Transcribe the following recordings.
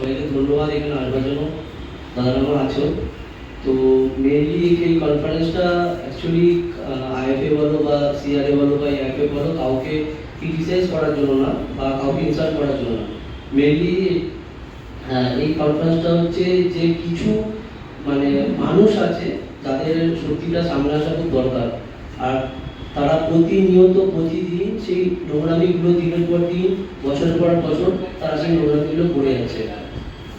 সবাইকে ধন্যবাদ এখানে আসবার জন্য। দাদা আমার আছো। তো মেনলি এই কনফারেন্সটা অ্যাকচুয়ালি আইএফএ বলো বা সিআরএ বলো বা এএফএ বলো কাউকে ক্রিটিসাইজ করার জন্য না বা কাউকে ইনসাল্ট করার জন্য না। মেনলি এই কনফারেন্সটা হচ্ছে যে কিছু মানে মানুষ আছে যাদের সত্যিটা সামনে আসা খুব দরকার, আর তারা প্রতিনিয়ত প্রতিদিন সেই নোংরামিগুলো দিনের পর দিন বছরের পর বছর তারা সেই নোংরামিগুলো করে যাচ্ছে।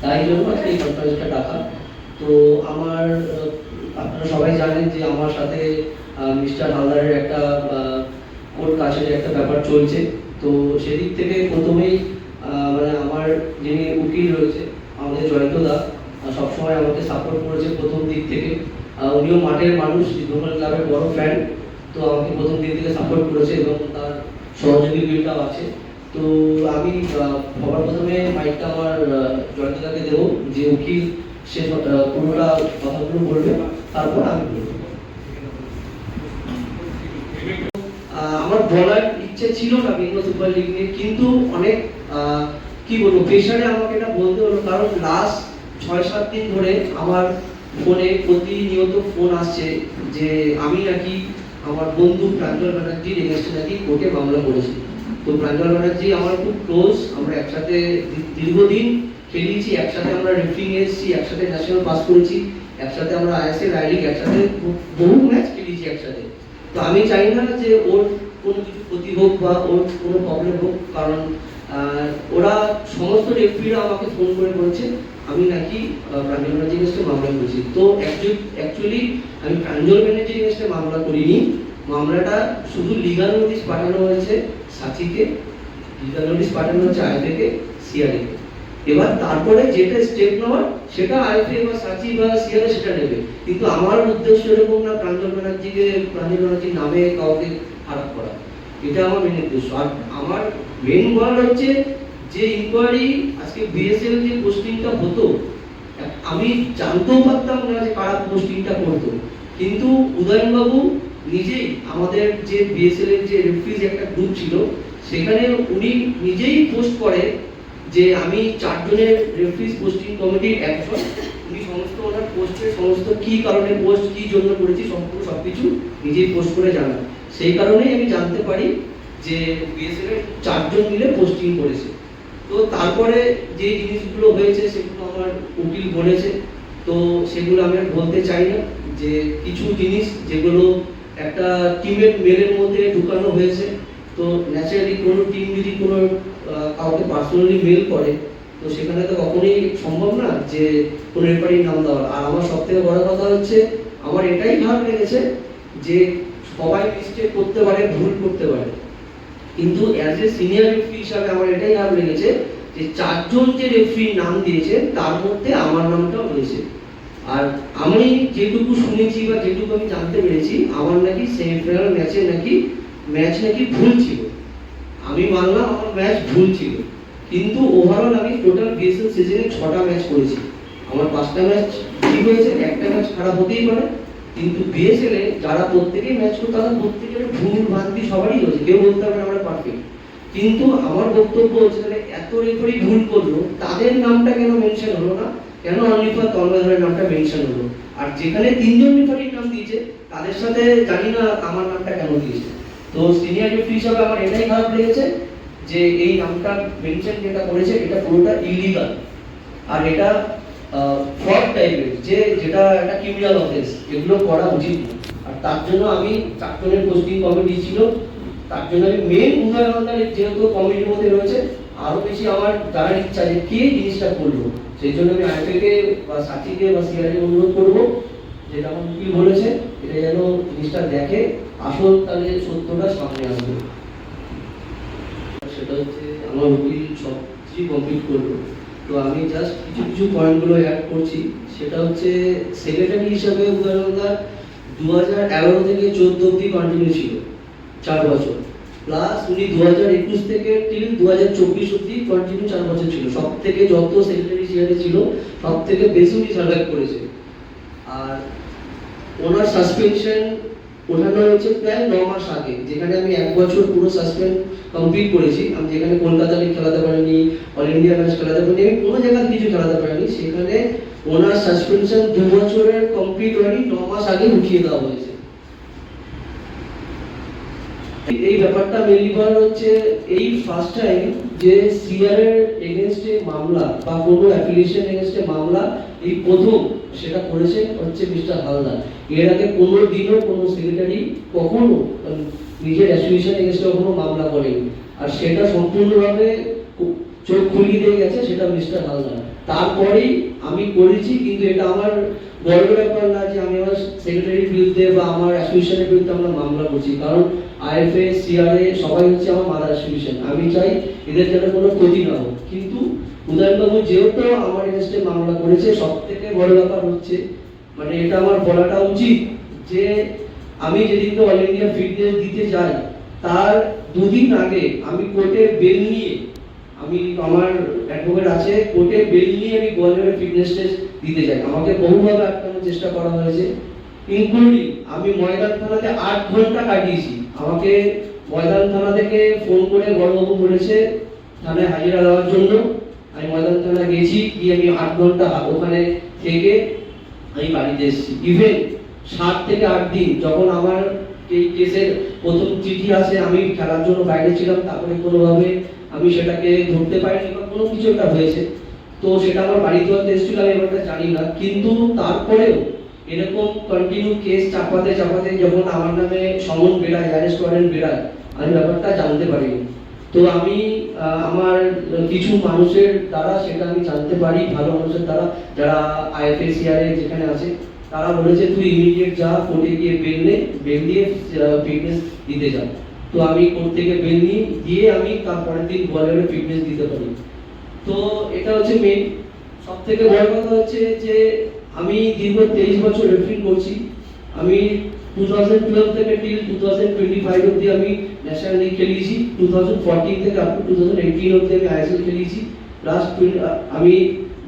তাই জন্য আজকে এই কনফারেন্সটা ডাকা। তো আমার আপনারা সবাই জানেন যে আমার সাথে মিস্টার হালদারের একটা কোর্ট কাছের একটা ব্যাপার চলছে। তো সেদিক থেকে প্রথমেই মানে আমার যিনি উকিল রয়েছে আমাদের জয়ন্ত দা সবসময় আমাকে সাপোর্ট করেছে প্রথম দিক থেকে। উনিও মাঠের মানুষ, সিদ্ধমল ক্লাবের বড় ফ্যান। তো আমাকে প্রথম দিন থেকে সাপোর্ট করেছে এবং তার সহযোগী বিলটাও আছে। তো আমি সবার প্রথমে মাইকটা আমার জয়ন্তদাকে দেবো, যে উকিল সে পুরোটা কথাগুলো বলবে, তারপর আমি বলবো। আমার বলার ইচ্ছে ছিল না বেঙ্গল সুপার লিগ নিয়ে, কিন্তু অনেক কি বলবো প্রেশারে আমাকে এটা বলতে হলো, কারণ লাস্ট 6-7 দিন ধরে আমার ফোনে প্রতিনিয়ত ফোন আসছে যে আমি নাকি আমার বন্ধু প্রাঞ্জল ব্যানার্জির এগেনস্টে নাকি কোর্টে মামলা করেছি। তো প্রাঞ্জল ব্যানার্জি আমার খুব ক্লোজ, আমরা একসাথে দীর্ঘদিন খেলিয়েছি, একসাথে আমরা রেফারিং এসেছি, একসাথে ন্যাশনাল পাস করেছি, একসাথে আমরা আইএসএল আই লিগ একসাথে বহু ম্যাচ খেলিয়েছি একসাথে। তো আমি চাই না যে ওর কোনো কিছু ক্ষতি হোক বা ওর কোনো প্রবলেম হোক, কারণ ওরা সমস্ত রেফারিরা আমাকে ফোন করে বলছে আমি নাকি প্রাঞ্জল ব্যানার্জির এগেনস্টে মামলা করেছি। তো অ্যাকচুয়ালি আমি প্রাঞ্জল ব্যানার্জির এগেনস্টে মামলা করিনি। মামলাটা শুধু লিগাল নোটিশ পাঠানো হয়েছে সাচিকে, লিগাল নোটিশ পাঠানো হচ্ছে আইএফএ, সিআরএ। এবার তারপরে যেটা স্টেপ নেওয়ার সেটা আইএফএ বা সাচি বা সিআরএ সেটা নেবে, কিন্তু আমার উদ্দেশ্য এরকম না প্রাঞ্জল ব্যানার্জির নামে কাউকে খারাপ করা, এটা আমার মেন উদ্দেশ্য। আর আমার মেন ওয়ার্ড হচ্ছে যে ইনকোয়ারি আজকে বিএসএল যে পোস্টিংটা হতো, আমি জানতেও পারতাম না যে কারা পোস্টিংটা করতো, কিন্তু উদয়নবাবু নিজেই আমাদের যে বিএসএল এর যে রেফারিজ একটা গ্রুপ ছিল সেখানে উনি নিজেই পোস্ট করে যে আমি 4 জনের রেফারিজ পোস্টিং কমিটির একজন। উনি সমস্ত ওনার পোস্টের সমস্ত কি কারণে পোস্ট কি জন্য করেছি সম্পূর্ণ সবকিছু নিজেই পোস্ট করে জানান। সেই কারণেই আমি জানতে পারি যে বিএসএল এর 4 জন মিলে পোস্টিং করেছে। তো তারপরে যে জিনিসগুলো হয়েছে সেগুলো আমার উকিল বলেছে, তো সেগুলো আমি বলতে চাই না। যে কিছু জিনিস যেগুলো একটা টিমের মেলের মধ্যে ঢুকানো হয়েছে, তো ন্যাচারালি কোনো টিম যদি কোনো কাউকে পার্সোনালি মেল করে, তো সেখানে তো কখনোই সম্ভব না যে কোনো রেফারির নাম দেওয়ার। আর আমার সবথেকে বড় কথা হচ্ছে আমার এটাই খারাপ লেগেছে যে সবাই মিস্টেক করতে পারে, ভুল করতে পারে, কিন্তু অ্যাজ এ সিনিয়র রেফারি হিসাবে আমার এটাই খারাপ লেগেছে যে 4 জন যে রেফারির নাম দিয়েছে তার মধ্যে আমার নামটাও রয়েছে। আর আমি যেটুকু শুনেছি বা যেটুকু আমি জানতে পেরেছি, আমার নাকি সেমিফাইনাল ম্যাচ নাকি ভুল ছিল। আমি মানলাম আমার ম্যাচ ভুল ছিল, কিন্তু ওভারঅল আমি টোটাল বিএসএল সিজনে 6টা ম্যাচ করেছি। আমার 5টা ম্যাচ ঠিক হয়েছে, একটা ম্যাচ খারাপ হতেই পারে, কিন্তু বিএসএল এ যারা প্রত্যেকেই ম্যাচ করতো তাদের প্রত্যেকের ভুল ভ্রান্তি সবারই হয়েছে, কেউ বলতে পারবে না আমরা পারফেক্ট। কিন্তু আমার বক্তব্য হচ্ছে তাহলে এত রেফারি ভুল করলো, তাদের নামটা কেন মেনশন হলো না, কেন অনলিফা তন্ময়ের নামটা মেনশন হলো? আর যেখানে 3 জন রেফারির নাম দিয়েছে তাদের সাথে জানি না আমার নামটা কেন দিয়েছে। তো সিনিয়র রেফারি হিসাবে আমার এটাই খারাপ লেগেছে যে এই নামটা মেনশন যেটা করেছে এটা পুরোটা ইলিগাল, আর এটা ফ্রড টাইপের, যেটা একটা ক্রিমিনাল অফেন্স, এগুলো করা উচিত না। আর তার জন্য আমি 4 জনের পোস্টিং কমিটি ছিল, তার জন্য আমি মেন উদয়নবাবুর যেহেতু কমিটির মধ্যে রয়েছে, আরো বেশি আমার জানার ইচ্ছা যে কে জিনিসটা করলো। সেই জন্য আমি আইএফএকে বা সাচিকে বা সিআরএ অনুরোধ করবো, যেটা আমার উকিল বলেছে এটা যেন জিনিসটা দেখে, আসল তাহলে সত্যটা সামনে আসবে। সেটা হচ্ছে আমার উকিল সব কিছু কমপ্লিট করলো, তো আমি জাস্ট কিছু পয়েন্টগুলো অ্যাড করছি। সেটা হচ্ছে সেক্রেটারি হিসাবে উদয়নদার 2011 থেকে 14 অব্দি কন্টিনিউ ছিল, 4 বছর, প্লাস উনি 2021 থেকে টিল 2024 অব্দি কন্টিনিউ 4 বছর ছিল। সব থেকে যত সেক্রেটারি সিআরএ ছিল সব থেকে বেশি উনি সার্ভাইভ করেছে। আর ওনার সাসপেনশন ওঠানো হয়েছে প্রায় 9 মাস আগে, যেখানে আমি 1 বছর পুরো সাসপেন্ড কমপ্লিট করেছি। আমি যেখানে কলকাতা লিগ খেলাতে পারিনি, অল ইন্ডিয়া ম্যাচ খেলাতে পারিনি, আমি কোনো জায়গায় কিছু খেলাতে পারিনি, সেখানে ওনার সাসপেনশন 2 বছরের কমপ্লিট হয়নি, 9 মাস আগে উঠিয়ে দেওয়া হয়েছে। এই ব্যাপারটা মেনলি বলার হচ্ছে এই ফার্স্ট টাইম যে সিআর এর এগেইনস্টে মামলা বা কোনো অ্যাফিলিয়েশন এগেইনস্টে মামলা এই প্রথম সেটা করেছে হচ্ছে মিস্টার হালদার। এর আগে কোনো দিনও কোনো সেক্রেটারি কখনো নিজের অ্যাসোসিয়েশন এগেইনস্টে কোনো মামলা করেনি, আর সেটা সম্পূর্ণভাবে চোখ খুলিয়ে দিয়ে গেছে সেটা মিস্টার হালদার। তারপরেই আমি করেছি, কিন্তু এটা আমার গর্ব ব্যাপার না যে আমি আমার সেক্রেটারির বিরুদ্ধে বা আমার অ্যাসোসিয়েশনের বিরুদ্ধে আমরা মামলা করছি, কারণ আইএফএ সিআরএ সবাই হচ্ছে আমার মাদার অ্যাসোসিয়েশন, আমি চাই এদের যেন কোনো ক্ষতি না হোক। কিন্তু উদয়নবাবু যেহেতু আমার এগেইনস্টে মামলা করেছে, সব থেকে বড় ব্যাপার হচ্ছে মানে এটা আমার বলাটা উচিত যে আমি যেদিনকে অল ইন্ডিয়া ফিটনেস দিতে যাই তার 2 দিন আগে আমি কোর্টে বেল নিয়ে, আমি আমার অ্যাডভোকেট আছে, কোর্টে বেল নিয়ে আমি গোয়ালিয়রে ফিটনেস টেস্ট দিতে যাই। আমাকে বহুভাবে আটকানোর চেষ্টা করা হয়েছে, ইনক্লুডিং আমি ময়দান থানাতে 8 ঘন্টা কাটিয়েছি। আমাকে ময়দান থানা থেকে ফোন করে বড়বাবু বলেছে থানায় হাজিরা দেওয়ার জন্য। আমি ময়দান থানা গেছি, গিয়ে আমি 8 ঘন্টা ওখানে থেকে আমি বাড়িতে এসেছি। ইভেন 7 থেকে 8 দিন যখন আমার এই কেসের প্রথম চিঠি আসে, আমি খেলার জন্য বাইরে ছিলাম, তারপরে কোনোভাবে আমি সেটাকে ধরতে পারিনি বা কোনো কিছু একটা হয়েছে, তো সেটা আমার বাড়িতে হতে এসেছিল, আমি ব্যাপারটা জানি না। কিন্তু তারপরেও এরকম কন্টিনিউ কেস চাপাতে চাপাতে যখন আমার নামে সমন বেড়ায়, অ্যারেস্ট ওয়ারেন্ট বেড়ায়, আমি ব্যাপারটা জানতে পারিনি। তো আমি আমার কিছু মানুষের দ্বারা সেটা আমি জানতে পারি, ভালো মানুষের দ্বারা যারা আইএফএ সিআরএ যেখানে আছে, তারা বলেছে তুই ইমিডিয়েট যা কোর্টে গিয়ে বেল নে, বেল দিয়ে ফিটনেস দিতে যা। তো আমি কোর্ট থেকে বেল নিয়ে দিয়ে আমি তারপরের দিন গোয়ালিয়রে ফিটনেস দিতে পারি। তো এটা হচ্ছে মেন। সব থেকে বড় কথা হচ্ছে যে আমি দীর্ঘ 23 বছর রেফারি করছি। আমি 2012 থেকে টিল 2025 অবধি আমি ন্যাশনাল লিগ খেলেছি, 2014 থেকে আপ টু 2018 অবধি আমি আইএসএল খেলেছি, লাস্ট আমি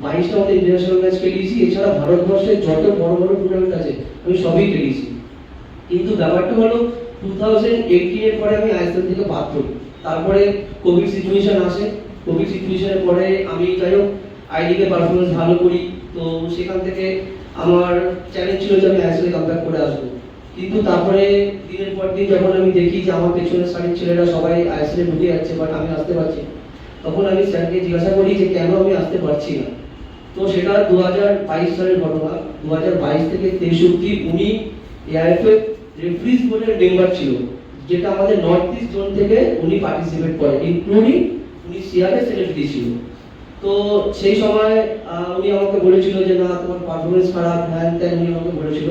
22টা মতো ইন্টারন্যাশনাল ম্যাচ খেলেছি। এছাড়া ভারতবর্ষের যত বড় বড় টুর্নামেন্ট আছে আমি সবই খেলেছি। কিন্তু ব্যাপারটা হলো 2018 এর পরে আমি আইএসএল থেকে বাদ পড়ি। তারপরে কোভিড সিচুয়েশন আসে, কোভিড সিচুয়েশনের পরে আমি যাই হোক আই লিগে পারফরমেন্স ভালো করি, তো সেখান থেকে আমার চ্যালেঞ্জ ছিল যে আমি আইএসএল কামব্যাক করে আসবো। কিন্তু তারপরে দিনের পর দিন যখন আমি দেখি যে আমার পেছনের সারির ছেলেরা সবাই আইএসএল এ ঢুকে যাচ্ছে বাট আমি আসতে পারছি না, তখন আমি স্যারকে জিজ্ঞাসা করি যে কেন আমি আসতে পারছি না। তো সেটা 2022 সালের ঘটনা। 2022 থেকে 23 অবধি উনি এআইএফএফ রেফারিজ বোর্ডের মেম্বার ছিল, যেটা আমাদের নর্থ ইস্ট জোন থেকে উনি পার্টিসিপেট করে, ইনক্লুডিং উনি সিআরএ সেক্রেটারি ছিল। তো সেই সময় উনি আমাকে বলেছিল যে না তোমার পারফরমেন্স খারাপ, হ্যান ত্যান উনি আমাকে বলেছিল।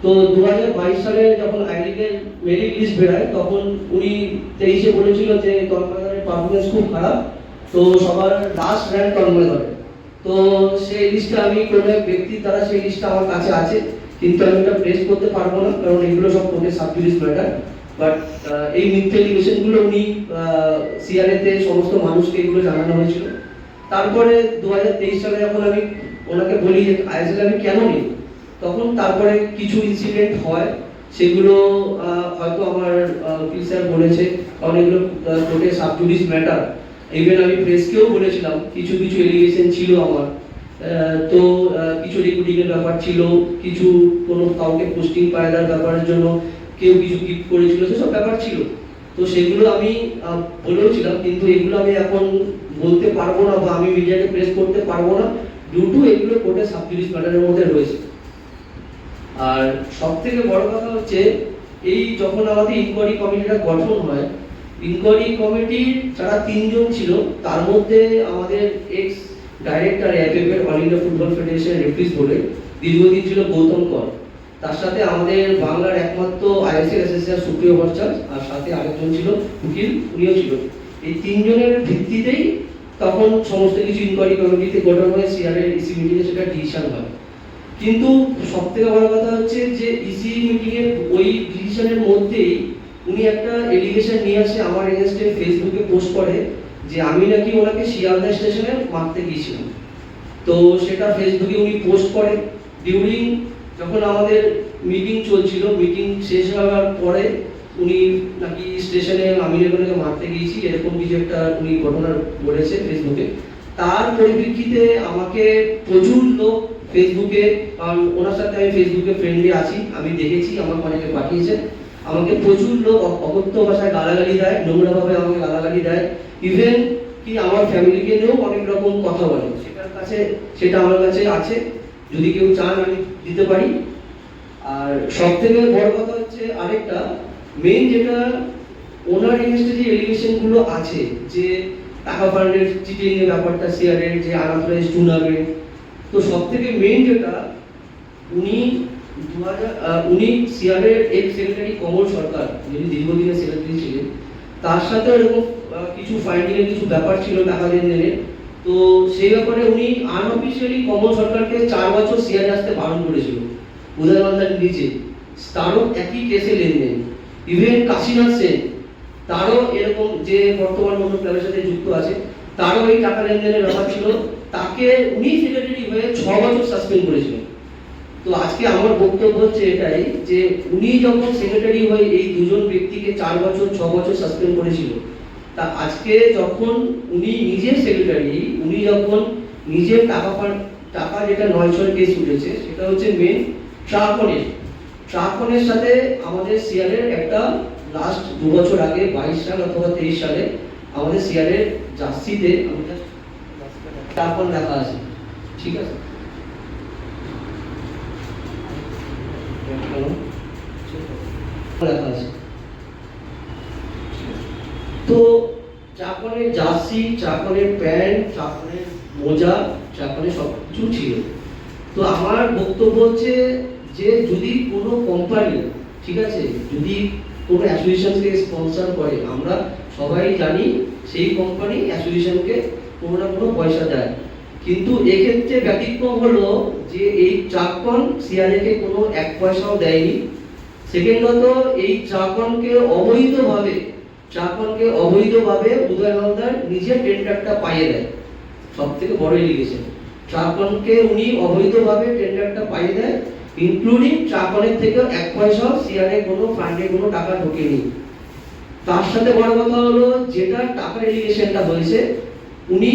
তো 2022 সালে যখন আই লিগের মেরিট লিস্ট বেরোয়, তখন উনি 23-এ বলেছিল যে তন্ময়ের পারফরমেন্স খুব খারাপ, তো সবার লাস্ট র্যাঙ্ক তন্ময় ধরে। তো সেই লিস্টটা আমি কোনো ব্যক্তির দ্বারা সেই লিস্টটা আমার কাছে আছে, কিন্তু আমি এটা প্রেস করতে পারবো না, কারণ এগুলো সব কোর্টে সাবজুডিস ম্যাটার। বাট এই মিথ্যে এলিগেশনগুলো উনি সিআরএ তে সমস্ত মানুষকে এগুলো জানানো হয়েছিল। তারপরে 2023 সালে যখন আমি ওনাকে বলি যে আইএসএল আমি কেন নিই, তখন তারপরে কিছু ইনসিডেন্ট হয়, সেগুলো হয়তো আমার উকিল স্যার বলেছে, কারণ এগুলো কোর্টে সাবজুডিস ম্যাটার। ইভেন আমি প্রেসকেও বলেছিলাম কিছু কিছু এলিগেশন ছিল আমার, তো কিছু রিক্রুটিং এর ব্যাপার ছিল, কিছু কোনো কাউকে পোস্টিং পাওয়ার ব্যাপারের জন্য কেউ কিছু গিফট করেছিল, সেসব ব্যাপার ছিল। তো সেগুলো আমি বলেও ছিলাম, কিন্তু এগুলো আমি এখন বলতে পারবো না বা আমি মিডিয়াকে প্রেস করতে পারবো না, ডিউ টু এগুলো কোর্টে সাবজুডিস ম্যাটারের মধ্যে রয়েছে। আর সব থেকে বড় কথা হচ্ছে এই যখন আমাদের ইনকোয়ারি কমিটিটা গঠন হয়, ইনকোয়ারি কমিটির যারা 3 জন ছিল, তার মধ্যে আমাদের এক্স ডাইরেক্টর এআইএফএফ এর all India football federation referee's বোর্ডে দীর্ঘদিন ছিল গৌতম কর, তার সাথে আমাদের বাংলার একমাত্র আইএসএল অ্যাসোসিয়েশন সুপ্রিয় ভট্টাচার্য, আর সাথে আরেকজন ছিল উকিল, উনিও ছিল। এই 3 জনের ভিত্তিতেই তখন সমস্ত কিছু ইনকোয়ারি কমিটিতে গঠন হয়ে সিআরএ ইসি মিটিংয়ে সেটা ডিসিশন হয়। কিন্তু সব থেকে বড় কথা হচ্ছে যে ইসি মিটিং এর ওই ডিসিশনের মধ্যেই উনি একটা এলিগেশন নিয়ে আসে আমার এগেইনস্টে, ফেসবুকে পোস্ট করে যে আমি নাকি ওনাকে শিয়ালদা স্টেশনে মারতে গিয়েছিলাম। তো সেটা ফেসবুকে উনি পোস্ট করে ডিউরিং যখন আমাদের মিটিং চলছিল, মিটিং শেষ হওয়ার পরে উনি নাকি স্টেশনে আমি ওনাকে মারতে গিয়েছি এরকম কিছু একটা উনি ঘটনা বলেছে ফেসবুকে। তার পরিপ্রেক্ষিতে আমাকে প্রচুর লোক ফেসবুকে, কারণ ওনার সাথে আমি ফেসবুকে ফ্রেন্ডলি আছি, আমি দেখেছি, আমাকে অনেকে পাঠিয়েছে, আমাকে প্রচুর লোক অকথ্য ভাষায় গালাগালি দেয়, নোংরাভাবে আমাকে গালাগালি দেয়, ইভেন কি আমার ফ্যামিলিকে নিয়েও অনেক রকম কথা বলে। সেটা আমার কাছে আছে, যদি কেউ চান আমি দিতে পারি। আর সব থেকে বড় কথা হচ্ছে আরেকটা মেইন, যেটা ওনার এগেইনস্টে যে এলিগেশন গুলো আছে, যে টাকা ফান্ডের চিটিং এর ব্যাপারটা, শেয়ারের যে আনঅথরাইজড টুর্নামেন্ট, তো সব থেকে মেইন যেটা উনি শেয়ারের এক্স সেক্রেটারি কমল সরকার, যিনি দীর্ঘদিনের সেক্রেটারি ছিলেন, তার সাথে এরকম কিছু ফাইন্ডিং এর কিছু ব্যাপার ছিল টাকা লেনদেনের। তো সেই ব্যাপারে উনি আনঅফিসিয়ালি কমল সরকারকে 4 বছর শেয়ারে আসতে বারণ করেছিল, উদয় মান্দার নিজে, তারও একই কেসে লেনদেন। ইভেন কাশীনাথ সেন, তারও এরকম, যে বর্তমান অন্য ক্লাবের সাথে যুক্ত আছে, তারও এই টাকা লেনদেনের ব্যাপার ছিল, তাকে উনি সেক্রেটারি হয়ে 6 বছর সাসপেন্ড করেছিলেন। তো আজকে আমার বক্তব্য হচ্ছে এটাই, যে উনি যখন সেক্রেটারি হয়ে এই দুজন ব্যক্তিকে 4 বছর 6 বছর সাসপেন্ড করেছিল, তা আজকে যখন উনি নিজের সেক্রেটারি, উনি যখন নিজের টাকা যেটা 900 কেস উঠেছে, সেটা হচ্ছে মেন ট্রাকনের সাথে আমাদের শেয়ারের একটা লাস্ট 2 বছর আগে 22 সাল অথবা 23 সালে আমাদের শেয়ারের জার্সিতে ট্রাকন লেখা আছে, ঠিক আছে? লেখা আছে। তো চাকনের জার্সি, চাকনের প্যান্ট, চাকনের মোজা, চাকনের সব কিছু ছিল। তো আমার বক্তব্য হচ্ছে যে যদি কোনো কোম্পানি, ঠিক আছে, যদি কোনো অ্যাসোসিয়েশনকে স্পন্সর করে, আমরা সবাই জানি সেই কোম্পানি অ্যাসোসিয়েশনকে কোনো না কোনো পয়সা দেয়, কিন্তু এক্ষেত্রে ব্যতিক্রম হলো যে এই চাকন সিআরএকে কোনো 1 পয়সাও দেয়নি। সেকেন্ডত এই চাকনকে অবৈধভাবে উদয় মালদার নিজের টেন্ডারটা পাইয়ে দেয়, সব থেকে বড় এলিগেশন। চাকনকে উনি অবৈধভাবে টেন্ডারটা পাইয়ে দেয়, ইনক্লুডিং চাকনের থেকে 1 পয়সাও সিআরএ কোনো ফান্ডে কোনো টাকা ঢোকেনি। তার সাথে বড় কথা হলো, যেটা টাকার এলিগেশনটা হয়েছে, উনি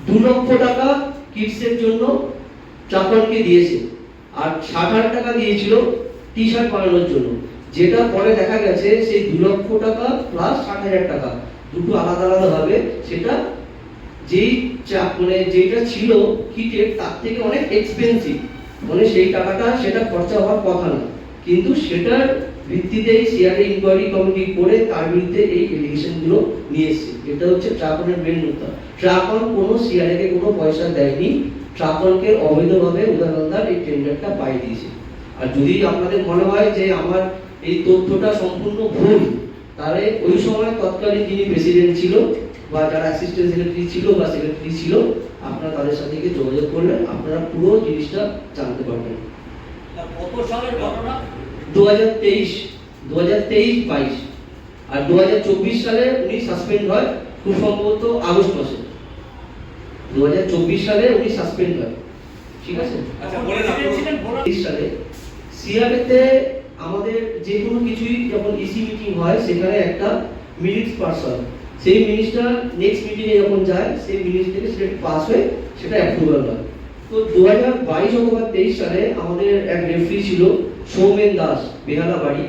2 লক্ষ টাকা কিডসের জন্য চাকনকে দিয়েছে, আর 60,000 টাকা দিয়েছিল টি শার্ট বানানোর জন্য, যেটা পরে দেখা গেছে সেই 2 লক্ষ টাকা প্লাস 60,000 টাকা দুটো আলাদা আলাদা ভাবে, সেটা যেটা ছিল কিটের তার থেকে অনেক এক্সপেন্সিভ, মানে সেই টাকাটা সেটা খরচা হওয়ার কথা না, কিন্তু সেটার ভিত্তিতেই সিআরএ ইনকোয়ারি কমিটি করে তার বিরুদ্ধে এই এলিগেশন গুলো নিয়ে এসেছে। এটা হচ্ছে ট্রাকনের মেন মুদ্রা। ট্রাকন কোনো সিআরএ কে কোনো পয়সা দেয়নি, ট্রাকনকে অবৈধভাবে উদাহরণদার এই টেন্ডারটা পাইয়ে দিয়েছে। আর যদি আপনাদের মনে হয় যে আমার এই তথ্যটা সম্পূর্ণ ভুল, তাহলে ওই সময় তৎকালীন যিনি প্রেসিডেন্ট ছিল বা যারা অ্যাসিস্ট্যান্ট সেক্রেটারি ছিল বা সেক্রেটারি ছিল, আপনারা তাদের সাথে গিয়ে যোগাযোগ করলে আপনারা পুরো জিনিসটা জানতে পারবেন। কত সালের ঘটনা? 2023-22 আর 2024 সালে উনি সাসপেন্ড হয়, খুব সম্ভবত আগস্ট মাসে 2024 সালে উনি সাসপেন্ড হয়, ঠিক আছে? আচ্ছা, বলেন আপনি। সালে সিআরএতে আমাদের যে কোনো কিছুই যখন ইসি মিটিং হয়, সেখানে একটা মিনিটস পাস হয়, সেই মিনিটসটা নেক্সট মিটিং এ যখন যায়, সেই মিনিটস থেকে সেটা পাস হয়ে সেটা অ্যাপ্রুভাল হয়। তো 2022 অথবা 23 সালে আমাদের এক রেফারি ছিল সৌমেন দাস, বেহালা বাড়ি।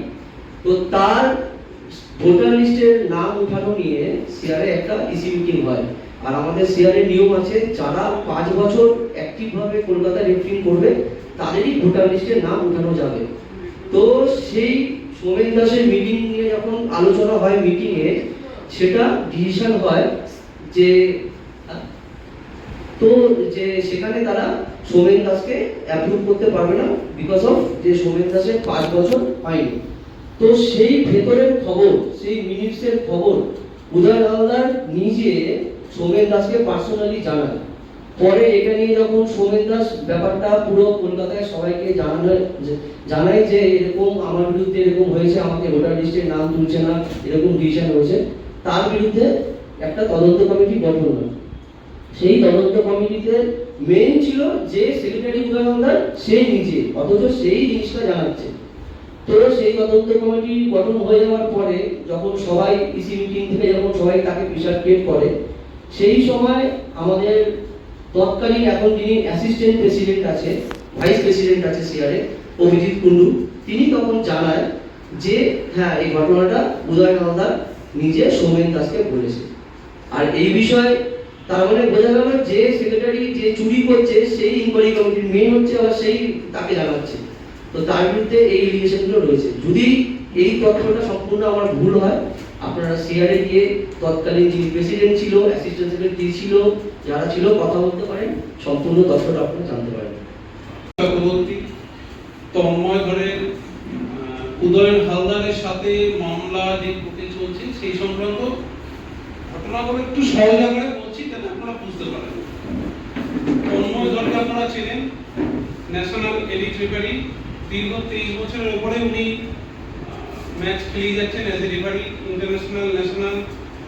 তো তার ভোটার লিস্টের নাম উঠানো নিয়ে সিআরএ একটা ইসি মিটিং হয়, আর আমাদের সিআরএ নিয়ম আছে, যারা 5 বছর অ্যাক্টিভ ভাবে কলকাতা রেফারিং করবে তাদেরই ভোটার লিস্টের নাম উঠানো যাবে। তো সেই সৌমেন দাসের মিটিং নিয়ে যখন আলোচনা হয় মিটিং এ, সেটা ডিসিশন হয় যে সেখানে তারা সৌমেন দাসকে অ্যাপ্রুভ করতে পারবে না, বিকজ অফ যে সৌমেন দাসের 5 বছর হয়নি। তো সেই ভেতরের খবর, সেই মিনিটসের খবর উদয় হালদার নিজে সৌমেন দাসকে পার্সোনালি জানায়। পরে এটা নিয়ে যখন সৌমেন দাস ব্যাপারটা পুরো কলকাতায় সবাইকে জানায় যে এরকম আমার বিরুদ্ধে এরকম হয়েছে, আমাকে ভোটার লিস্টের নাম তুলছে না, এরকম ডিসিশন হয়েছে, তার বিরুদ্ধে একটা তদন্ত কমিটি গঠন হয়। সেই তদন্ত কমিটিতে মেইন ছিল যে সেক্রেটারি উদয় হালদার সেই নিজে, অথচ সেই জিনিসটা জানাচ্ছে। তো সেই তদন্ত কমিটি গঠন হয়ে যাওয়ার পরে যখন সবাই ইসি মিটিং থেকে যখন সবাই তাকে প্রেশার ক্রিয়েট করে, সেই সময় আমাদের তৎকালীন এখন যিনি অ্যাসিস্ট্যান্ট প্রেসিডেন্ট আছে, ভাইস প্রেসিডেন্ট আছে সিআরএ, অভিজিৎ কুন্ডু, তিনি তখন জানায় যে হ্যাঁ এই ঘটনাটা উদয় হালদার নিজে সৌমেন দাসকে বলেছে। আর এই বিষয়ে তার মানে বোঝা গেল যে সেক্রেটারি যে চুরি করছে সেই ইনকোয়ারি কমিটির মেইন হচ্ছে, আবার সেই তাকে জানাচ্ছে। তো তার বিরুদ্ধে এই এলিগেশনগুলো রয়েছে। যদি এই তথ্যটা সম্পূর্ণ আমার ভুল হয়, আপনারা সিআরএ গিয়ে তৎকালীন যিনি প্রেসিডেন্ট ছিল, অ্যাসিস্ট্যান্ট সেক্রেটারি ছিল, যারা ছিল কথা বলতে পারেন, সম্পূর্ণ তথ্যটা আপনারা জানতে পারেন। চক্রবর্তী তন্ময় ধরের উদয়ন হালদারের সাথে মামলা যে কোর্টে চলছে সেই সংক্রান্ত ঘটনাগুলো একটু সহজ আকারে বলছি যাতে আপনারা বুঝতে পারেন। তন্ময় ধরকে আপনারা চেনেন, ন্যাশনাল এলিট রেফারি, দীর্ঘ 23 বছরের উপরে উনি ম্যাচ খেলিয়ে যাচ্ছেন as a referee, international, national,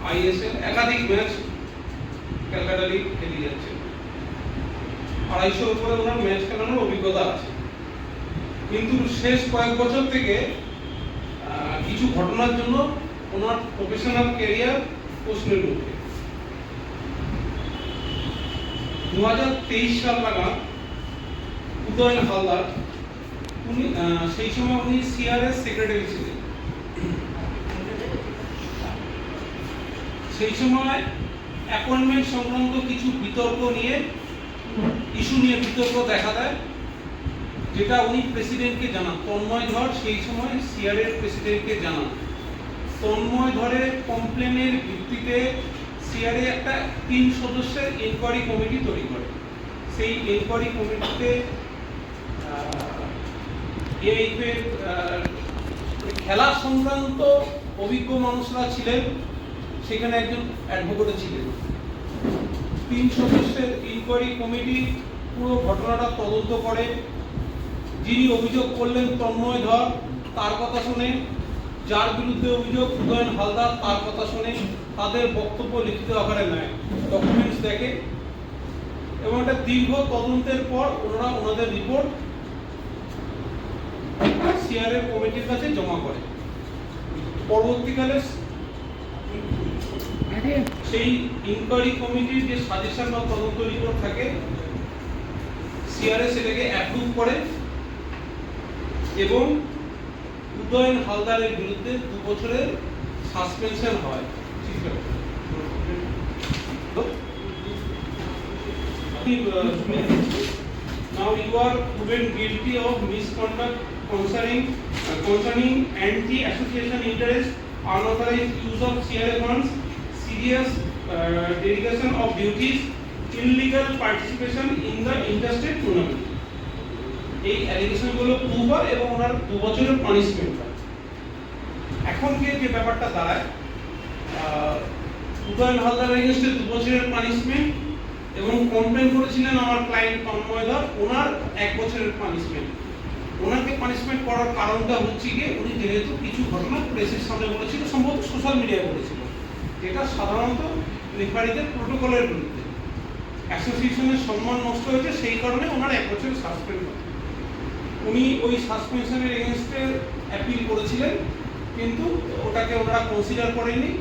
ISL একাধিক ম্যাচ ক্যালকাটা লিগ খেলিয়ে যাচ্ছেন। 250 উপরে ওনার ম্যাচ খেলানোর অভিজ্ঞতা আছে। কিন্তু শেষ কয়েক বছর থেকে কিছু ঘটনার জন্য ওনার প্রফেশনাল ক্যারিয়ার প্রশ্নের মুখে। 2023 সাল নাগাদ উদয়ন হালদার, উনি সেই সময় উনি সিআরএস সেক্রেটারি ছিলেন। সেই সময় অ্যাপয়েন্টমেন্ট সংক্রান্ত কিছু বিতর্ক নিয়ে, ইস্যু নিয়ে বিতর্ক দেখা দেয়, যেটা উনি প্রেসিডেন্টকে জানান। তন্ময় ধর সেই সময় সিআরএর প্রেসিডেন্টকে জানান। তন্ময় ধরে কমপ্লেনের ভিত্তিতে সিআরএ একটা 3 সদস্যের ইনকোয়ারি কমিটি তৈরি করে। সেই ইনকোয়ারি কমিটিতে এইফের খেলা সংক্রান্ত অভিজ্ঞ মানুষরা ছিলেন, সেখানে একজন অ্যাডভোকেটও ছিলেন। 3 সদস্যের ইনকোয়ারি কমিটি পুরো ঘটনাটা তদন্ত করে। যিনি অভিযোগ করলেন তন্ময় ধর, তার কথা শুনে, যার বিরুদ্ধে অভিযোগ উদয়ন হালদার, তার কথা শুনে তাদের বক্তব্য লিখিত আকারে নেয়, ডকুমেন্টস দেখে, এবং একটা দীর্ঘ তদন্তের পর ওনারা ওনাদের রিপোর্ট সিআরএ কমিটির কাছে জমা করে। পরবর্তীকালে সেই ইনকোয়ারি কমিটির যে সাজেশন বা তদন্ত রিপোর্ট থাকে, সিআরএ সেটাকে অ্যাপ্রুভ করে এবং উদয়ন হালদারের বিরুদ্ধে 2 বছরের সাসপেনশন হয়। Now you are proven guilty of misconduct concerning anti-association interest, unauthorized use of CRA funds, serious derogation of duties, illegal participation in the interstate tournament. এই অ্যালিগেশনগুলো প্রুভ হয় এবং ওনার 2 বছরের পানিশমেন্ট হয়। এখন যে ব্যাপারটা দাঁড়ায়, উদয়ন হালদার এগেইনস্টে 2 বছরের পানিশমেন্ট এবং কমপ্লেন করেছিলেন আমার ক্লায়েন্ট তন্ময় ধর, ওনার 1 বছরের পানিশমেন্ট। ওনাকে পানিশমেন্ট করার কারণটা হচ্ছে গিয়ে উনি যেহেতু কিছু ঘটনা প্রেসের সামনে বলেছিল, সম্ভবত সোশ্যাল মিডিয়ায় বলেছিল, যেটা সাধারণত রেফারিদের প্রোটোকলের বিরুদ্ধে, অ্যাসোসিয়েশনের সম্মান নষ্ট হয়েছে, সেই কারণে ওনার 1 বছর সাসপেন্ড হয়। উনি ওই সাসপেনশনের এগেইনস্টে অ্যাপিল করেছিলেন, কিন্তু ওটাকে ওনারা কনসিডার করেননি।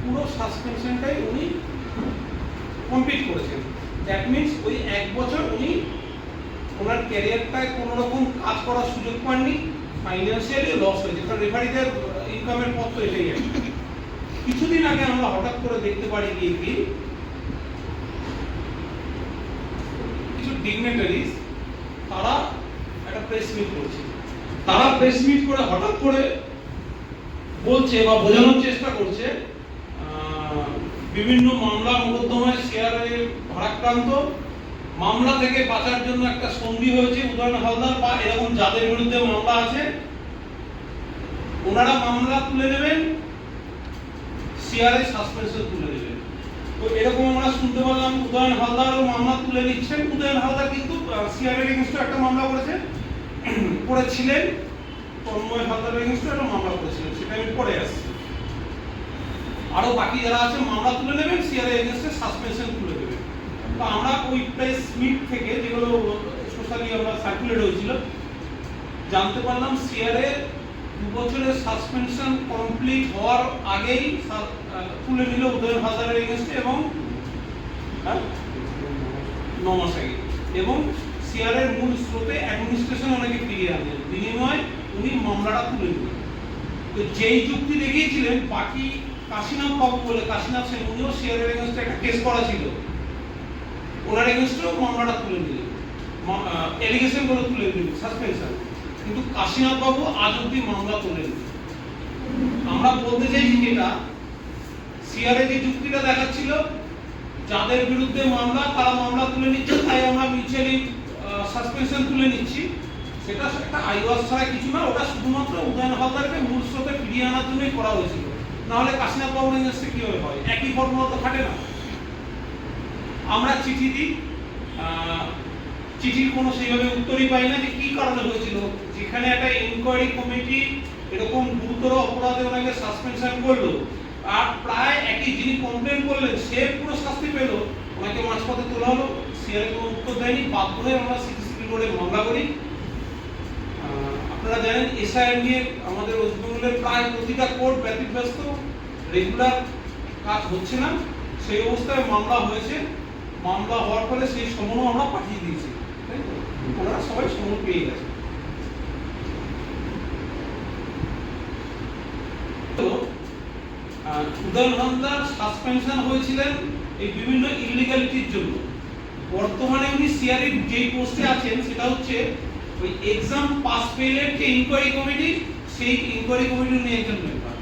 পুরো সাসপেনশনটাই উনি কমপ্লিট করেছেন। দ্যাট মিনস ওই 1 বছর উনি ওনার ক্যারিয়ারটায় কোনো রকম কাজ করার সুযোগ পাননি, ফাইন্যান্সিয়ালি লস হয়েছে, কারণ রেফারিদের ইনকামের পথ তো এটাই আছে। কিছুদিন আগে আমরা হঠাৎ করে দেখতে পারি কি কিছু ডিগনিটারিজ তারা একটা প্রেস মিট করছে। তারা প্রেস মিট করে হঠাৎ করে বলছে বা বোঝানোর চেষ্টা করছে বিভিন্ন মামলা মোকদ্দমায় সিআরএ ভারাক্রান্ত, মামলা থেকে বাঁচার জন্য একটা সন্ধি হয়েছে উদয়ন হালদার বা এরকম যাদের বিরুদ্ধে মামলা আছে, ওনারা মামলা তুলে নেবেন, সিআরএ সাসপেনশন তুলে নেবেন। তো এরকম আমরা শুনতে পেলাম উদয়ন হালদারও মামলা তুলে নিচ্ছেন। উদয়ন হালদার কিন্তু সিআরএ এগেইনস্টে একটা মামলা করেছিলেন, তন্ময় হালদার এগেইনস্টে একটা মামলা করেছিলেন, সেটা আমি পরে আসছি। আরো বাকি যারা আছে মামলা তুলে নেবেন, সিআরএ এগেইনস্টে সাসপেনশন তুলে দেবেন। তো আমরা ওই প্রেস মিট থেকে যেগুলো সোশ্যালি আমরা সার্কুলেট হয়েছিল জানতে পারলাম সিআরএ 2 বছরের সাসপেনশন কমপ্লিট হওয়ার আগেই তুলে নিল উদয়ন হালদারের এগেনস্টে এবং 9 মাস আগে, এবং সিআরএর মূল স্রোতে অ্যাডমিনিস্ট্রেশন ওনাকে ফিরিয়ে আনলেন, বিনিময়ে উনি মামলাটা তুলে নিলেন। তো যেই যুক্তি দেখিয়েছিলেন বাকি কাশীনাথ বাবু বলে কাশীনাথ সেন, উনিও সিআরএর এগেনস্টে একটা কেস করা ছিল, ওনার এগেনস্টেও মামলাটা তুলে নিলেন, এলিগেশন গুলো তুলে নিলেন, সাসপেনশন। কিন্তু কাশীনাথ বাবু আজ অব্দি মামলা তোলেন। আমরা বলতে চাইছি যেটা সিআরএ যে যুক্তিটা দেখাচ্ছিল যাদের বিরুদ্ধে মামলা তারা মামলা তুলে নিচ্ছে, তাই আমরা মিউচুয়ালি সাসপেনশন তুলে নিচ্ছি, সেটা একটা আইওয়াস ছাড়া কিছু না। ওটা শুধুমাত্র উদয়ন হালদারকে মূল স্রোতে ফিরিয়ে আনার জন্যই করা হয়েছিল, নাহলে কাশীনাথ বাবুর এগেনস্টে কিভাবে হয়? একই ফর্মুলা তো খাটে না। আমরা চিঠি দিই, চিঠির কোনো সেইভাবে উত্তরই পাই না যে কি কারণে হয়েছিল। যেখানে একটা ইনকোয়ারি কমিটি এরকম গুরুতর অপরাধে ওনাকে সাসপেনশন করলো, আর প্রায় একই যিনি কমপ্লেন করলেন সে পুরো শাস্তি পেল, ওনাকে মাঝপথে তোলা হলো, সিআরএ কোনো উত্তর দেয়নি, বাধ্য হয়ে আমরা সিটি রোডে মামলা করি। আপনারা জানেন এসআইআর নিয়ে আমাদের ওয়েস্ট বেঙ্গলের প্রায় প্রতিটা কোর্ট ব্যতিব্যস্ত, রেগুলার কাজ হচ্ছে না, সেই অবস্থায় মামলা হয়েছে। মামলা হওয়ার ফলে সেই সমনও আমরা পাঠিয়ে দিয়েছি, তাই তো? ওনারা সবাই সমন পেয়ে গেছে। তো উদয়ন হালদার সাসপেনশন হয়েছিলেন এই বিভিন্ন ইলিগালিটির জন্য। বর্তমানে উনি সিআরএ যেই পোস্টে আছেন সেটা হচ্ছে ওই এক্সাম পাস ফেলের যে ইনকোয়ারি কমিটি, সেই ইনকোয়ারি কমিটির উনি একজন মেম্বার।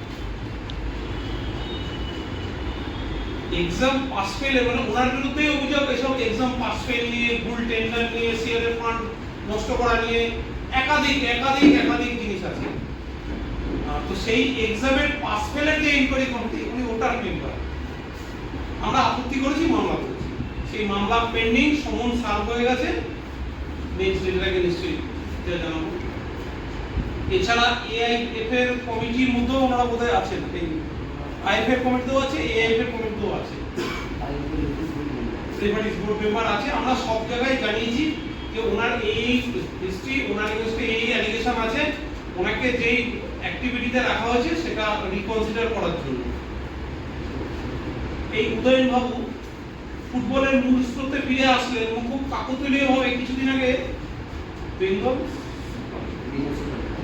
এক্সাম পাস ফেল মানে ওনার বিরুদ্ধে অভিযোগ এসব এক্সাম পাস ফেল নিয়ে, ভুল টেন্ডার নিয়ে, সিআরএ ফান্ড নষ্ট করা নিয়ে একাধিক জিনিস আছে। তো সেই এক্সামের পাস ফেলের যে ইনকোয়ারি কমিটি উনি ওটার মেম্বার। আমরা আপত্তি করেছি, মামলা করেছি, সেই মামলা পেন্ডিং, সমন সার্ভ হয়ে গেছে, নেক্সট ডেটাকে নিশ্চয়ই জানাবো। এছাড়া এআইএফ এর কমিটির মধ্যেও ওনারা বোধহয় আছেন, আইএফ এর কমিটিতেও আছে, এআইএফ এর কমিটিতেও আছে, রেফারিজ বোর্ড মেম্বার আছে। আমরা সব জায়গায় জানিয়েছি যে ওনার এই হিস্ট্রি, ওনার এগেইনস্টে এই অ্যালিগেশন আছে, ওনাকে যেই অ্যাক্টিভিটিতে রাখা হয়েছে সেটা রিকনসিডার করার জন্য। এই উদয়ন বাবু ফুটবলের মূল স্রোতে ফিরে আসলেন এবং খুব কাকতালীয়ভাবে কিছুদিন আগে বেঙ্গল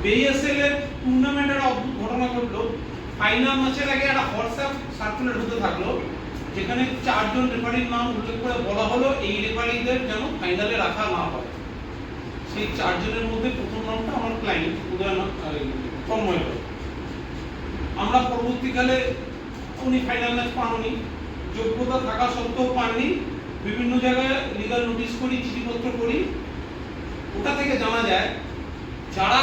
বিএসএল এর টুর্নামেন্টের অদ্ভুত ঘটনা ঘটলো। ফাইনাল ম্যাচের আগে একটা হোয়াটসঅ্যাপ সার্কুলেট হতে থাকলো, যেখানে 4 জন রেফারির নাম উল্লেখ করে বলা হলো এই রেফারিদের যেন ফাইনালে রাখা না হয়। সেই 4 জনের মধ্যে প্রথম নামটা আমার ক্লায়েন্ট উদয়ন তন্ময়। আমরা পরবর্তীকালে উনি ফাইনাল ম্যাচ পাননি, যোগ্যতা থাকা সত্ত্বেও পাননি, বিভিন্ন জায়গায় লিগাল নোটিশ করি, চিঠিপত্র করি। ওটা থেকে জানা যায় যারা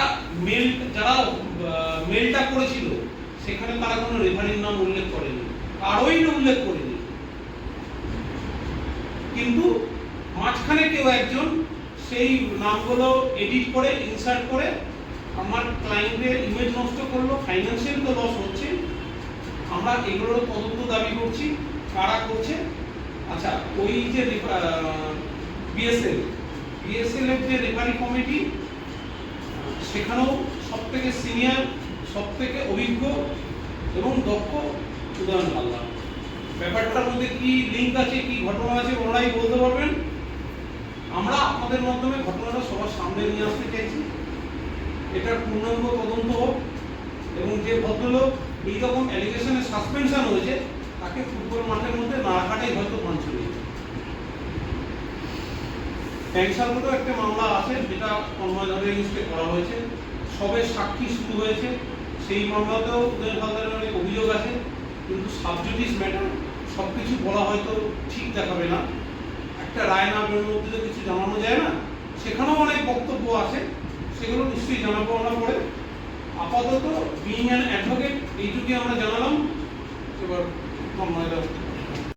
মেলটা করেছিল সেখানে তারা কোনো রেফারির নাম উল্লেখ করেনি, কারোই উল্লেখ করেনি। কিন্তু মাঝখানে কেউ একজন সেই নামগুলো এডিট করে ইনসার্ট করে আমার ক্লায়েন্টের ইমেজ নষ্ট করলো, ফাইন্যান্সিয়াল তো লস হচ্ছে। আমরা এগুলোর তদন্ত দাবি করছি, কারা করছে। আচ্ছা, ওই যে বিএসএল এর যে রেফারি কমিটি, সেখানেও সবথেকে সিনিয়র, সবথেকে অভিজ্ঞ এবং দক্ষ উদয়ন হালদার। ব্যাপারটার মধ্যে কি লিঙ্ক আছে, কি ঘটনা আছে ওনারাই বলতে পারবেন। আমরা আপনাদের মাধ্যমে ঘটনাটা সবার সামনে নিয়ে আসতে চাইছি, এটার পূর্ণাঙ্গ তদন্ত হোক এবং যে ভদ্রলোক এইরকম অ্যালিগেশনে সাসপেনশন হয়েছে তাকে ফুটবল মাঠের মধ্যে না রাখাটাই হয়তো বাঞ্ছনীয়। ট্যাংসারগুলো একটা মামলা আছে যেটা তন্ময় ধরে এগেইনস্টে করা হয়েছে, সবে সাক্ষী শুরু হয়েছে। সেই মামলাতেও উদয়ন হালদারের অনেক অভিযোগ আছে, কিন্তু সাবজুডিস ম্যাটার, সব কিছু বলা হয়তো ঠিক দেখাবে না। একটা রায় না বেরোনোর মধ্যে তো কিছু জানানো যায় না, সেখানেও অনেক বক্তব্য আছে, সেগুলো নিশ্চয়ই জানাবো আমরা পরে। আপাতত বিইং অ্যান অ্যাডভোকেট এইটুকুই আমরা জানালাম। এবার